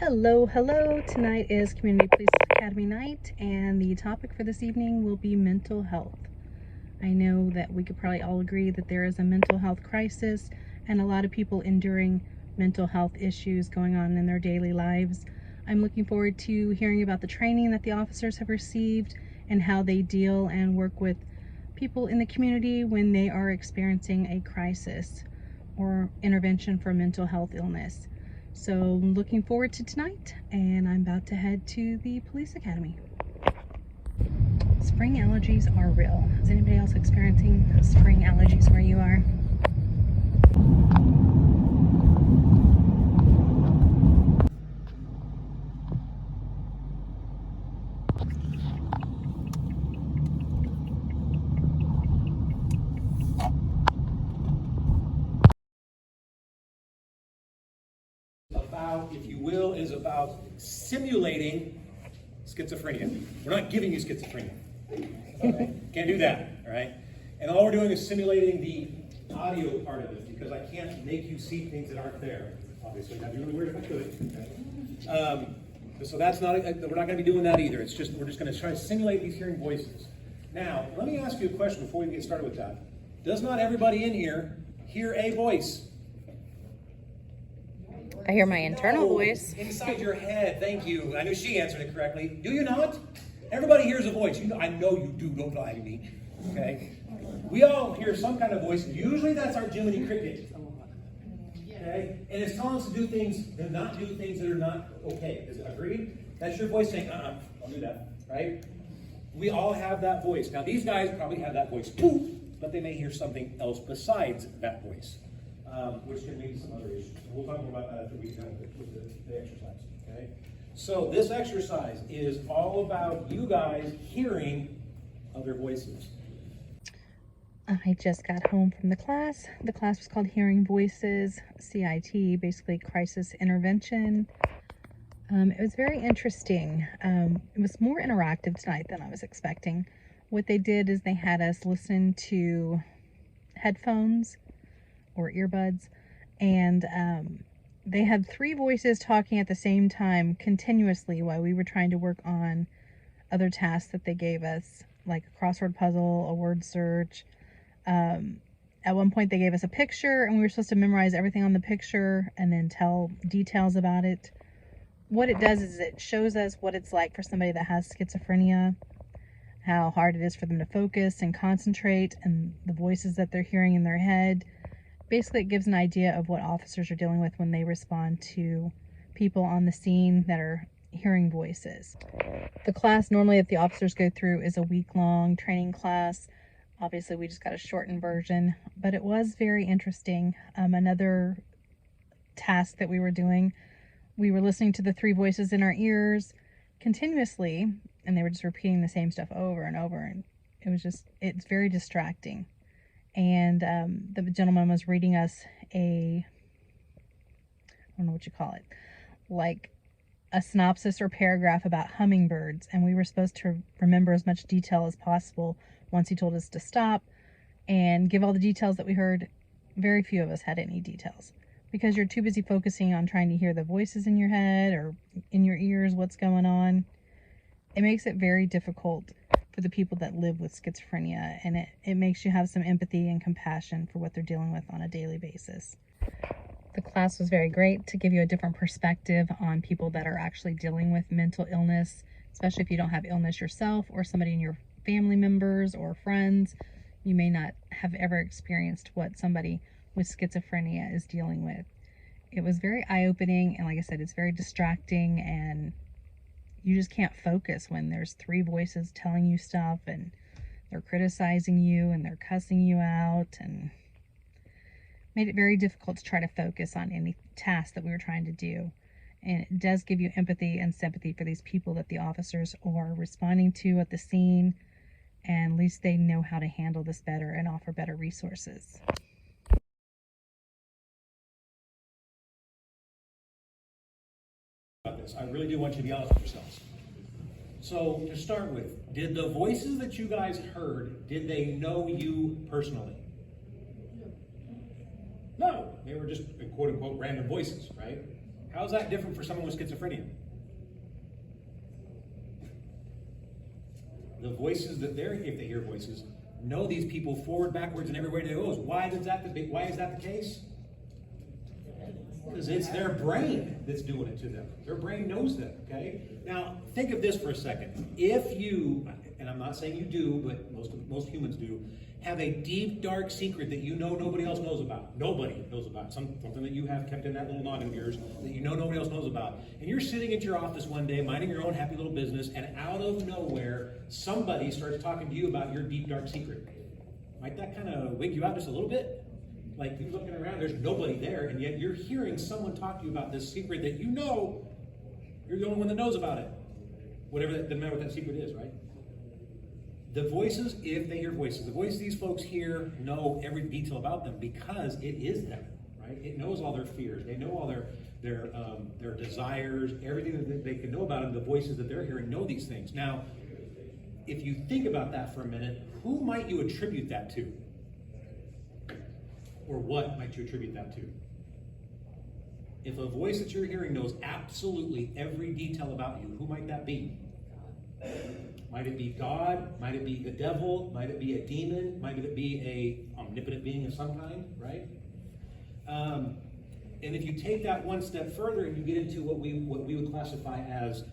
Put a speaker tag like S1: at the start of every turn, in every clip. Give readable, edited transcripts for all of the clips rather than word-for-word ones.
S1: Hello, hello. Tonight is Community Police Academy night, and the topic for this evening will be mental health. I know that we could probably all agree that there is a mental health crisis and a lot of people enduring mental health issues going on in their daily lives. I'm looking forward to hearing about the training that the officers have received and how they deal and work with people in the community when they are experiencing a crisis or intervention for mental health illness. So I'm looking forward to tonight, and I'm about to head to the police academy. Spring allergies are real. Is anybody else experiencing spring allergies where you are?
S2: About, if you will, is about simulating schizophrenia. We're not giving you schizophrenia. All right? Can't do that, all right? And all we're doing is simulating the audio part of it, because I can't make you see things that aren't there, obviously. That'd be really weird if I could. Okay? So that's not, we're not going to be doing that either. It's just, we're just going to try to simulate these hearing voices. Now, let me ask you a question before we get started with that. Does not everybody in here hear a voice?
S1: I hear my internal voice.
S2: Inside your head, thank you. I knew she answered it correctly. Do you not? Everybody hears a voice. You know, I know you do, don't lie to me. Okay? We all hear some kind of voice. Usually that's our Jiminy Cricket. Okay? And it's telling us to do things, to not do things that are not okay. Is it agreed? That's your voice saying, don't do that. Right? We all have that voice. Now these guys probably have that voice too, but they may hear something else besides that voice. Which can lead to some other issues. We'll talk more about that after we done with the exercise. Okay? So this exercise is all about you guys hearing other voices.
S1: I just got home from the class. The class was called Hearing Voices, CIT, basically crisis intervention. It was very interesting. It was more interactive tonight than I was expecting. What they did is they had us listen to headphones or earbuds, and they had three voices talking at the same time continuously while we were trying to work on other tasks that they gave us, like a crossword puzzle, a word search. At one point they gave us a picture and we were supposed to memorize everything on the picture and then tell details about it. What it does is it shows us what it's like for somebody that has schizophrenia, how hard it is for them to focus and concentrate, and the voices that they're hearing in their head. Basically, it gives an idea of what officers are dealing with when they respond to people on the scene that are hearing voices. The class normally that the officers go through is a week-long training class. Obviously, we just got a shortened version, but it was very interesting. Another task that we were doing, we were listening to the three voices in our ears continuously, and they were just repeating the same stuff over and over, and it's very distracting. And the gentleman was reading us I don't know what you call it, like a synopsis or paragraph about hummingbirds, and we were supposed to remember as much detail as possible once he told us to stop and give all the details that we heard. Very few of us had any details because you're too busy focusing on trying to hear the voices in your head or in your ears, what's going on. It makes it very difficult for the people that live with schizophrenia, and it makes you have some empathy and compassion for what they're dealing with on a daily basis. The class was very great to give you a different perspective on people that are actually dealing with mental illness, especially if you don't have illness yourself or somebody in your family members or friends. You may not have ever experienced what somebody with schizophrenia is dealing with. It was very eye-opening, and like I said, it's very distracting, and you just can't focus when there's three voices telling you stuff and they're criticizing you and they're cussing you out, and made it very difficult to try to focus on any task that we were trying to do. And it does give you empathy and sympathy for these people that the officers are responding to at the scene, and at least they know how to handle this better and offer better resources.
S2: I really do want you to be honest with yourselves. So to start with, did the voices that you guys heard, did they know you personally? No, they were just quote unquote random voices, right? How How's that different for someone with schizophrenia? The voices that they're, if they hear voices, know these people forward, backwards, and everywhere they go. Why is that the case? Because it's their brain that's doing it to them. Their brain knows them, okay? Now, think of this for a second. If you, and I'm not saying you do, but most humans do, have a deep, dark secret that you know nobody else knows about. Nobody knows about. Something that you have kept in that little noggin of yours that you know nobody else knows about. And you're sitting at your office one day, minding your own happy little business, and out of nowhere, somebody starts talking to you about your deep, dark secret. Might that kind of wake you out just a little bit? Like, you're looking around, there's nobody there, and yet you're hearing someone talk to you about this secret that you know you're the only one that knows about it. Whatever that, doesn't matter what that secret is, right? The voices, if they hear voices, the voices these folks hear know every detail about them because it is them, right? It knows all their fears. They know all their desires, everything that they can know about them. The voices that they're hearing know these things. Now, if you think about that for a minute, who might you attribute that to? Or what might you attribute that to? If a voice that you're hearing knows absolutely every detail about you, who might that be? Might it be God? Might it be the devil? Might it be a demon? Might it be a omnipotent being of some kind, right? And if you take that one step further and you get into what we would classify as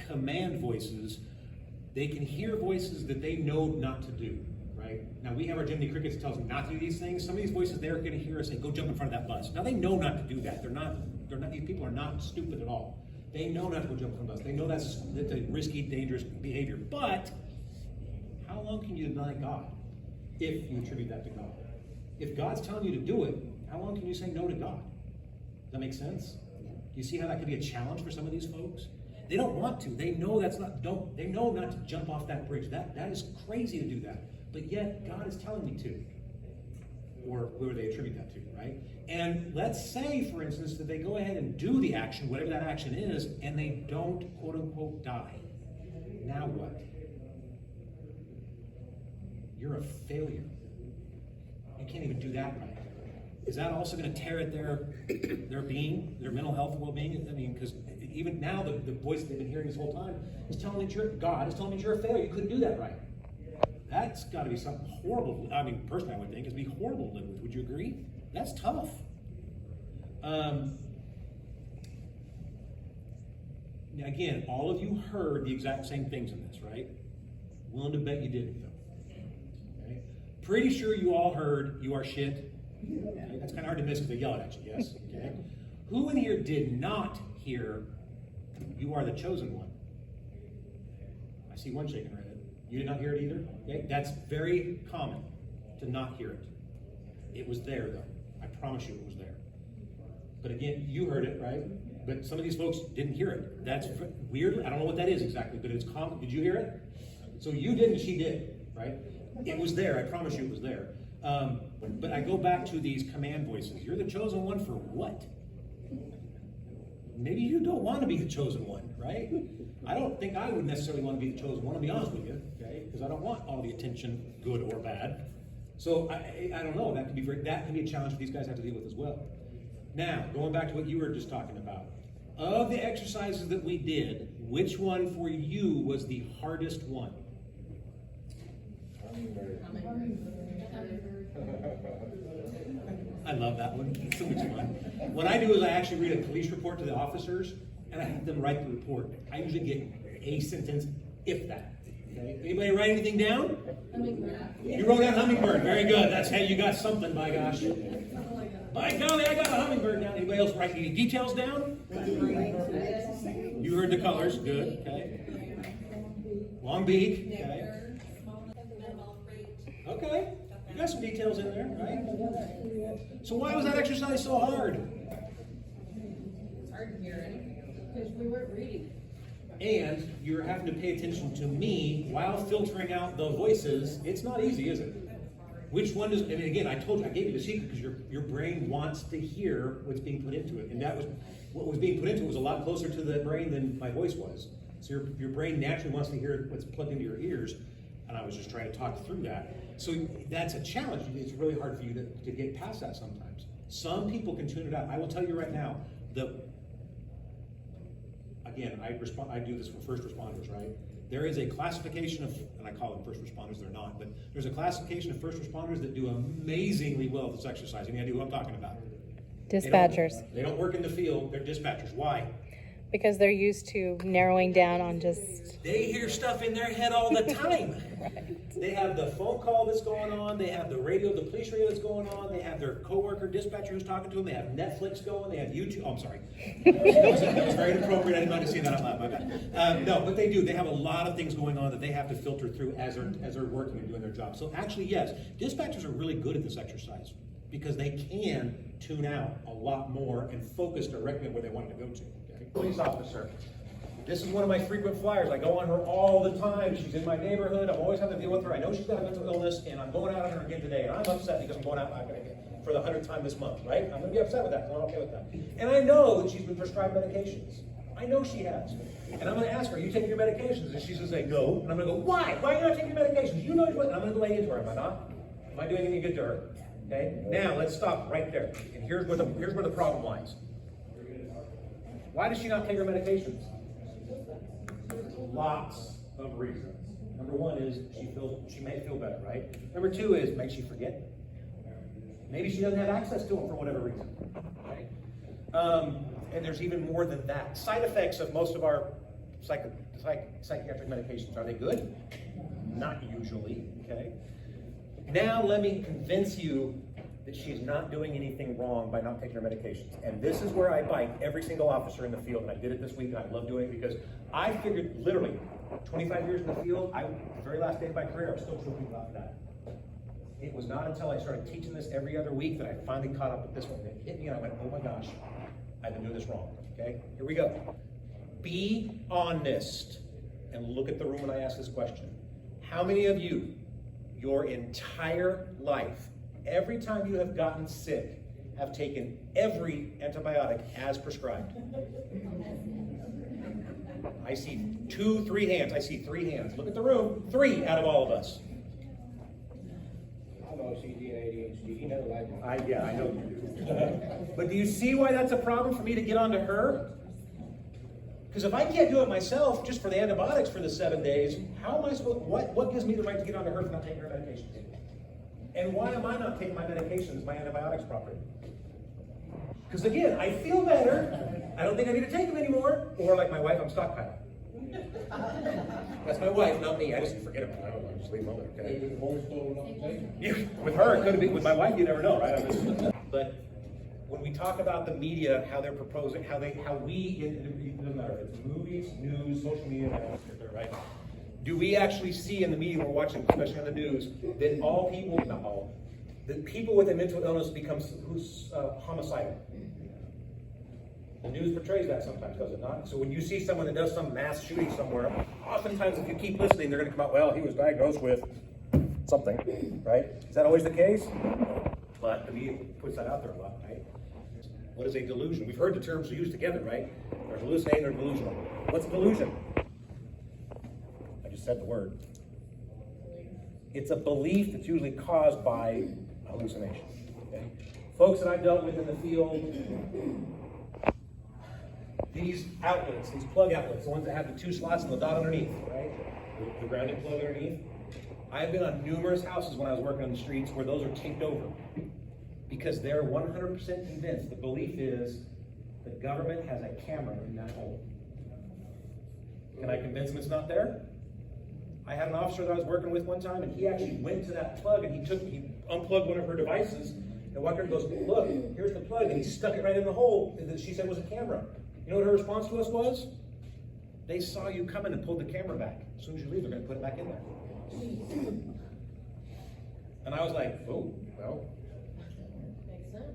S2: command voices, they can hear voices that they know not to do, right? Now we have our Jiminy Crickets that tells them not to do these things. Some of these voices, they're going to hear us say, go jump in front of that bus. Now they know not to do that. These people are not stupid at all. They know not to go jump in front of the bus. They know that's a risky, dangerous behavior. But how long can you deny God if you attribute that to God? If God's telling you to do it, how long can you say no to God? Does that make sense? Do you see how that could be a challenge for some of these folks? They don't want to. They know they know not to jump off that bridge. That is crazy to do that. But yet God is telling me to. Or whoever they attribute that to, right? And let's say, for instance, that they go ahead and do the action, whatever that action is, and they don't, quote unquote, die. Now what? You're a failure. You can't even do that right. Is that also going to tear at their being, their mental health well-being? I mean, because even now, the voice that they've been hearing this whole time is telling me God is telling me you're a failure. You couldn't do that right. That's got to be something horrible. I mean, personally, I would think it'd be horrible to live with. Would you agree? That's tough. Again, all of you heard the exact same things in this, right? Willing to bet you didn't, though. Okay? Pretty sure you all heard you are shit. Okay? That's kind of hard to miss because they yell it at you, yes? Okay? Who in here did not hear you are the chosen one? I see one shaking right. You did not hear it either? Okay? That's very common to not hear it. It was there, though. I promise you it was there. But again, you heard it, right? But some of these folks didn't hear it. That's weird. I don't know what that is exactly, but it's common. Did you hear it? So you didn't, she did, right? It was there. I promise you it was there. But I go back to these command voices. You're the chosen one for what? Maybe you don't want to be the chosen one, right? I don't think I would necessarily want to be the chosen one, to be honest with you, okay? Because I don't want all the attention, good or bad. So I don't know. That can be a challenge these guys have to deal with as well. Now, going back to what you were just talking about, of the exercises that we did, which one for you was the hardest one? I love that one. It's so much fun. What I do is I actually read a police report to the officers, and I have them write the report. I usually get a sentence, if that. Okay. Anybody write anything down? Hummingbird. You wrote down hummingbird. Very good. That's how you got something, by gosh. By golly, I got a hummingbird down. Anybody else write any details down? You heard the colors. Good. Okay. Long beak. Okay. Okay. You got some details in there, right? So why was that exercise so hard?
S3: It's hard to hear it because we weren't reading.
S2: And you're having to pay attention to me while filtering out the voices. It's not easy, is it? Which one does, I mean, again, I gave you the secret because your brain wants to hear what's being put into it. And that was, what was being put into it was a lot closer to the brain than my voice was. So your brain naturally wants to hear what's plugged into your ears. And I was just trying to talk through that. So that's a challenge. It's really hard for you to get past that sometimes. Some people can tune it out. I will tell you right now, again, I do this for first responders, right? There is a classification of, and I call them first responders, they're not, but there's a classification of first responders that do amazingly well at this exercise. Any idea who I'm talking about?
S1: Dispatchers.
S2: They don't work in the field, they're dispatchers. Why?
S1: Because they're used to narrowing down on just...
S2: They hear stuff in their head all the time.
S1: Right.
S2: They have the phone call that's going on, they have the radio, the police radio that's going on, they have their coworker dispatcher who's talking to them, they have Netflix going, they have YouTube. Oh, I'm sorry. That was very inappropriate. I didn't mean to say that out loud. My bad. No, but they do. They have a lot of things going on that they have to filter through as they're working and doing their job. So actually, yes, dispatchers are really good at this exercise because they can tune out a lot more and focus directly on where they want to go to. Okay? Police officer. This is one of my frequent flyers. I go on her all the time. She's in my neighborhood. I'm always having to deal with her. I know she's got a mental illness, and I'm going out on her again today. And I'm upset because I'm going out for the 100th time this month, right? I'm going to be upset with that. I'm not okay with that. And I know that she's been prescribed medications. I know she has. And I'm going to ask her, are you taking your medications? And she's going to say, no. And I'm going to go, why? Why are you not taking your medications? You know you're... And I'm going to lay into her, am I not? Am I doing any good to her? Okay? Now, let's stop right there. And here's where the problem lies. Why does she not take her medications? Lots of reasons. Number one is she may feel better, right? Number two is may she forget. Maybe she doesn't have access to them for whatever reason. Right? And there's even more than that. Side effects of most of our psychiatric medications, are they good? Not usually, okay? Now let me convince you that she's not doing anything wrong by not taking her medications. And this is where I bite every single officer in the field, and I did it this week, and I love doing it because I figured literally 25 years in the field, the very last day of my career, I was still tripping about that. It was not until I started teaching this every other week that I finally caught up with this one. It hit me and I went, oh my gosh, I've been doing this wrong, okay? Here we go. Be honest and look at the room when I ask this question. How many of you, your entire life, every time you have gotten sick, have taken every antibiotic as prescribed? I see 2, 3 hands. I see 3 hands. Look at the room. 3 out of all of us.
S4: I'm OCD and ADHD. You know that.
S2: Yeah, I know you do. But do you see why that's a problem for me to get onto her? Because if I can't do it myself just for the antibiotics for the 7 days, how am I supposed? What gives me the right to get onto her for not taking her medications? And why am I not taking my medications, my antibiotics properly? Because again, I feel better. I don't think I need to take them anymore. Or like my wife, I'm stockpiling. That's my wife, not me. I just forget about it. I don't know. I just leave them over. Okay? With her, it could be. With my wife, you never know, right? But when we talk about the media, how they're proposing, how we, it doesn't matter if it's movies, news, social media, right? Do we actually see in the media we're watching, especially on the news, that all people, not all, that people with a mental illness becomes homicidal? The news portrays that sometimes, does it not? So when you see someone that does some mass shooting somewhere, oftentimes if you keep listening, they're going to come out, well, he was diagnosed with something, right? Is that always the case? But the media puts that out there a lot, right? What is a delusion? We've heard the terms used together, right? There's hallucinating or delusional. What's a delusion? I just said the word. It's a belief that's usually caused by hallucination. Okay? Folks that I've dealt with in the field, these outlets, these plug outlets, the ones that have the 2 slots and the dot underneath, right? The grounded plug underneath. I've been on numerous houses when I was working on the streets where those are taped over because they're 100% convinced. The belief is the government has a camera in that hole. Can I convince them it's not there? I had an officer that I was working with one time, and he actually went to that plug and he unplugged one of her devices and walked her and goes, look, here's the plug, and he stuck it right in the hole that she said was a camera. You know what her response to us was? They saw you coming and pulled the camera back. As soon as you leave, they're going to put it back in there. And I was like, oh, well,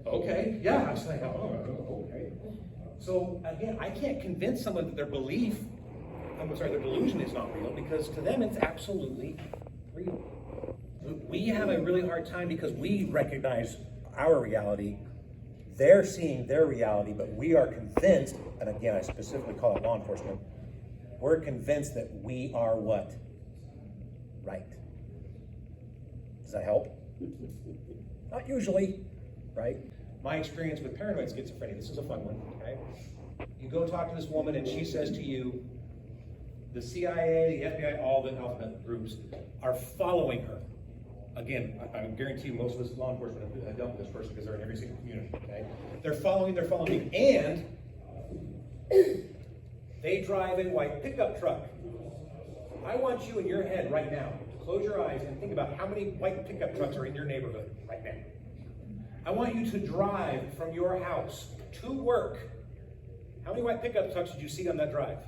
S2: okay, yeah. I was like, oh, okay. So again, I can't convince someone that their belief, their delusion is not real, because to them it's absolutely real. We have a really hard time because we recognize our reality. They're seeing their reality, but we are convinced, and again, I specifically call it law enforcement, we're convinced that we are what? Right. Does that help? Not usually, right? My experience with paranoid schizophrenia, this is a fun one, okay? You go talk to this woman and she says to you, the CIA, the FBI, all the alphabet groups are following her. Again, I guarantee you most of this law enforcement have dealt with this person because they're in every single community, okay? They're following, and they drive a white pickup truck. I want you in your head right now to close your eyes and think about how many white pickup trucks are in your neighborhood right now. I want you to drive from your house to work. How many white pickup trucks did you see on that drive?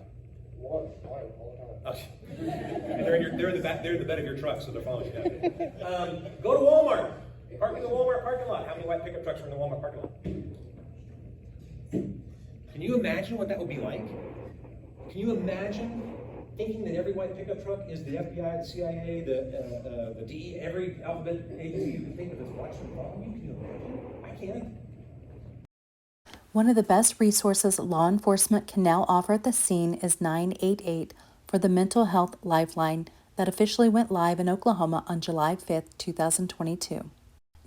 S4: One, all the time.
S2: And they're in the back. They're in the bed of your truck, so they're following you down. Go to Walmart. Park in the Walmart parking lot. How many white pickup trucks are in the Walmart parking lot? Can you imagine what that would be like? Can you imagine thinking that every white pickup truck is the FBI, the CIA, the DE, every alphabet agency you can think of that's watching and following you? Can you imagine? I can't.
S1: One of the best resources law enforcement can now offer at the scene is 988 for the Mental Health Lifeline that officially went live in Oklahoma on July 5th, 2022.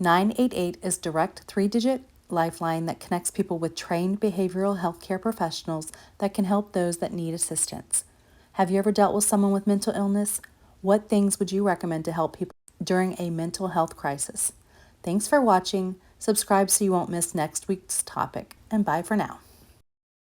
S1: 988 is a direct 3-digit lifeline that connects people with trained behavioral health care professionals that can help those that need assistance. Have you ever dealt with someone with mental illness? What things would you recommend to help people during a mental health crisis? Thanks for watching. Subscribe so you won't miss next week's topic, and bye for now.